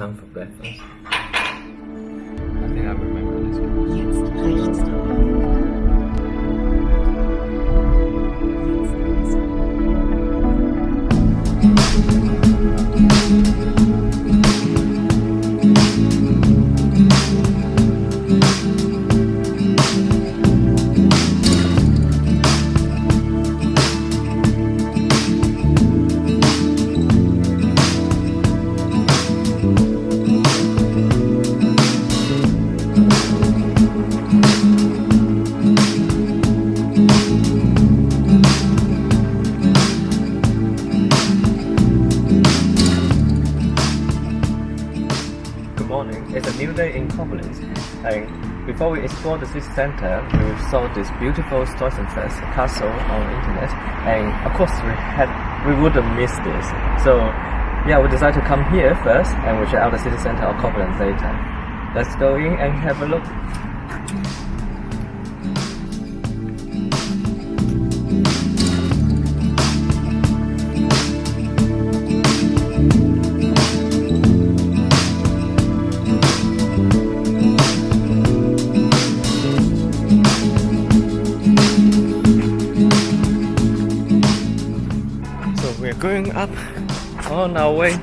time for breakfast. I think I remember this one. Jetzt rechts abbiegen. It's a new day in Koblenz, and before we explore the city center, we saw this beautiful Stolzenfels castle on the internet, and of course we wouldn't miss this. So yeah, we decided to come here first, and we check out the city center of Koblenz later. Let's go in and have a look. We're going up on our way.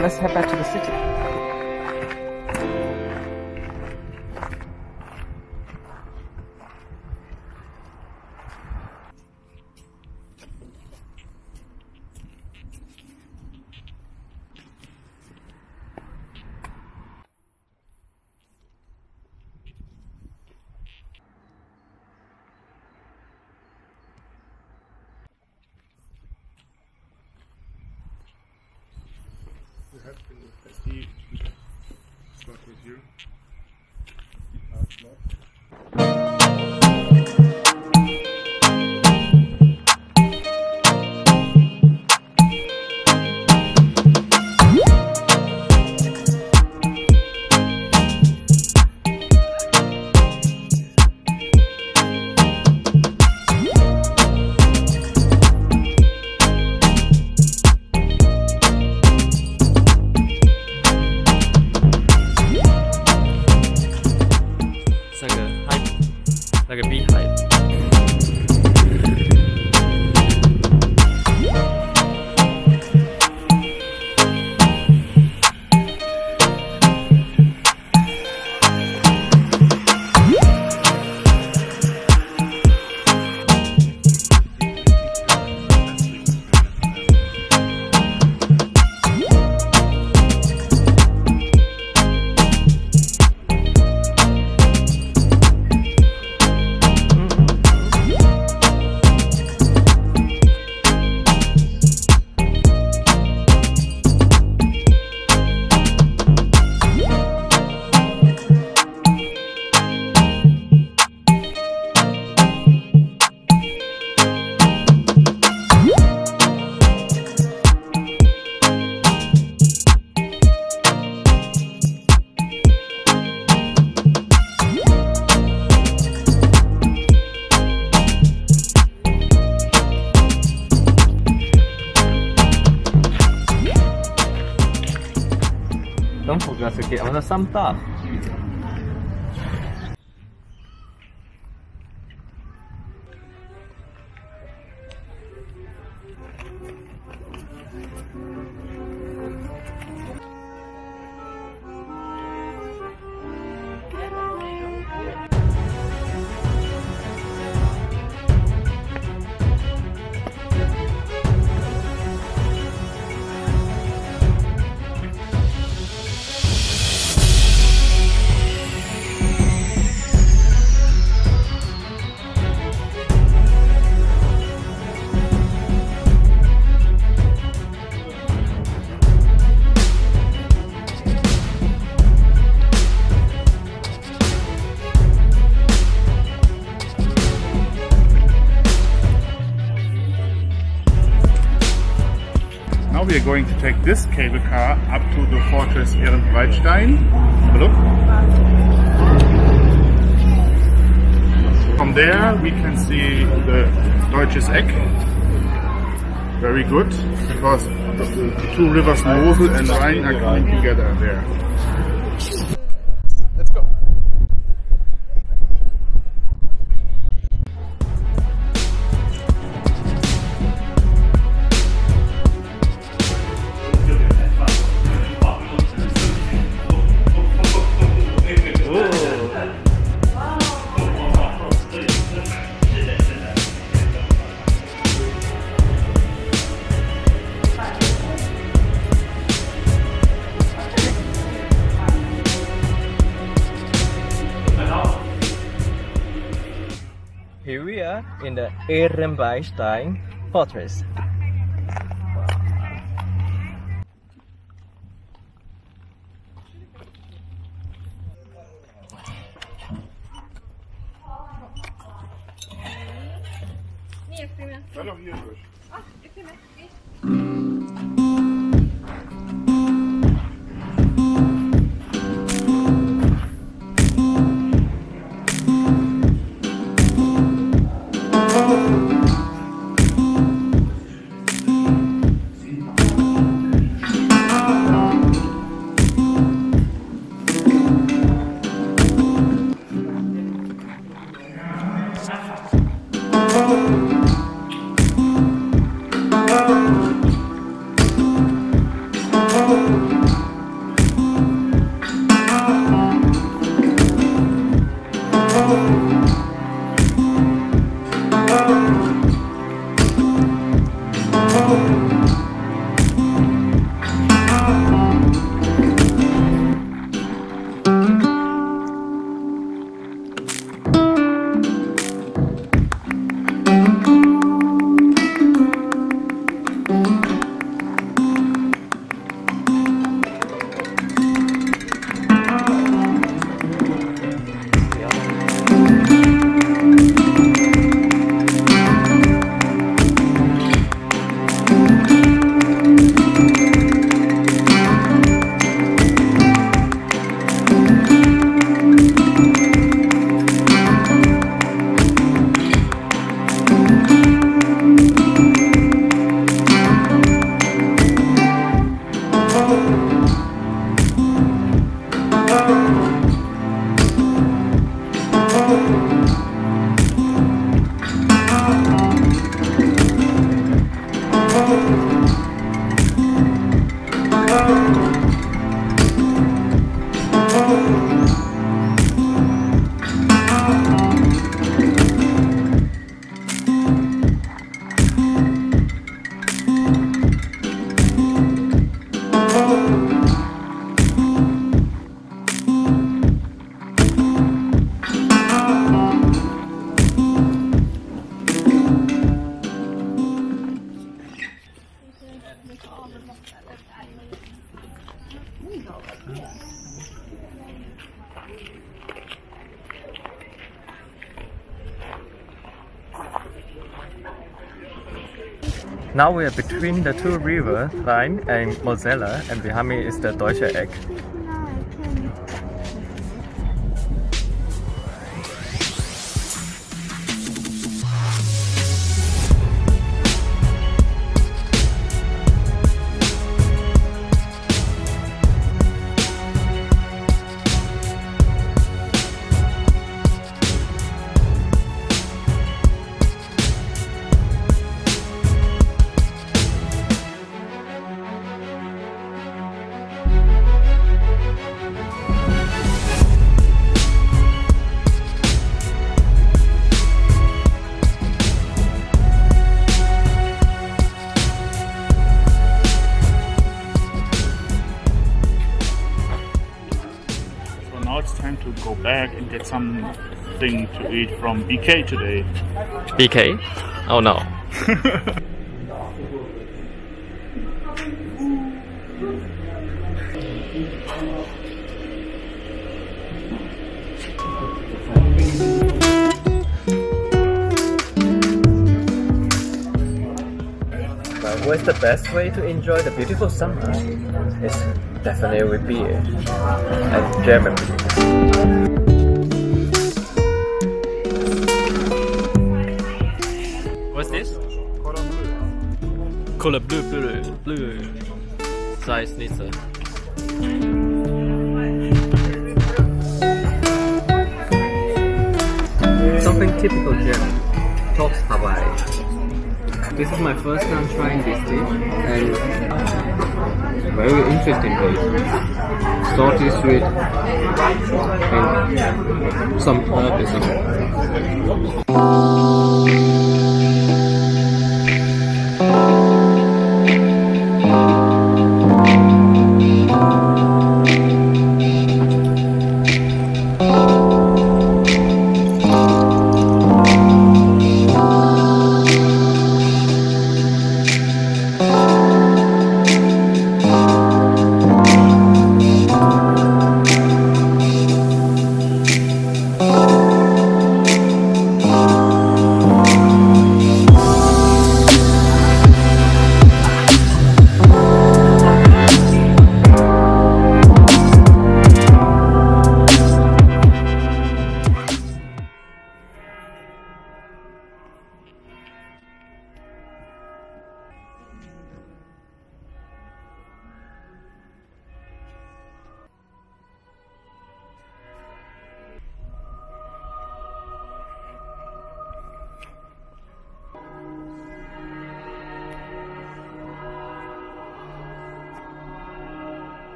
Now let's head back to the city. You have to see start with you. Like a beehive. Don't forget to get on the thumbs up. Now we are going to take this cable car up to the fortress Ehrenbreitstein. Look. From there we can see the Deutsches Eck. Very good, because the two rivers Mosel and Rhine are coming together there. Let's go. Here we are in the Ehrenbreitstein fortress. Hallo, hier durch. Now we are between the two rivers, Rhine and Moselle, and behind me is the Deutsche Eck. Now it's time to go back and get something to eat from BK today. BK? Oh no. What's the best way to enjoy the beautiful summer? It's definitely with beer and German beer. What's this? Cola blue. Size Schnitzel. Something typical German. Toast Hawaii. This is my first time trying this dish and very interesting taste. Salty, sweet, and some herb as well.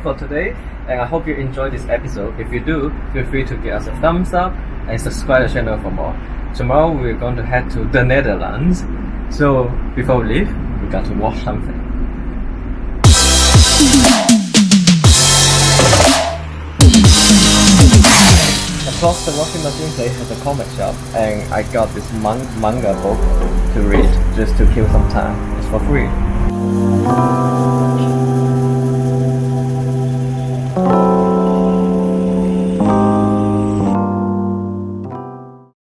For today, and I hope you enjoyed this episode. If you do, feel free to give us a thumbs up and subscribe the channel for more. Tomorrow we're going to head to the Netherlands, so before we leave, we got to watch something. Across the washing machine place has a comic shop, and I got this manga book to read just to kill some time. It's for free.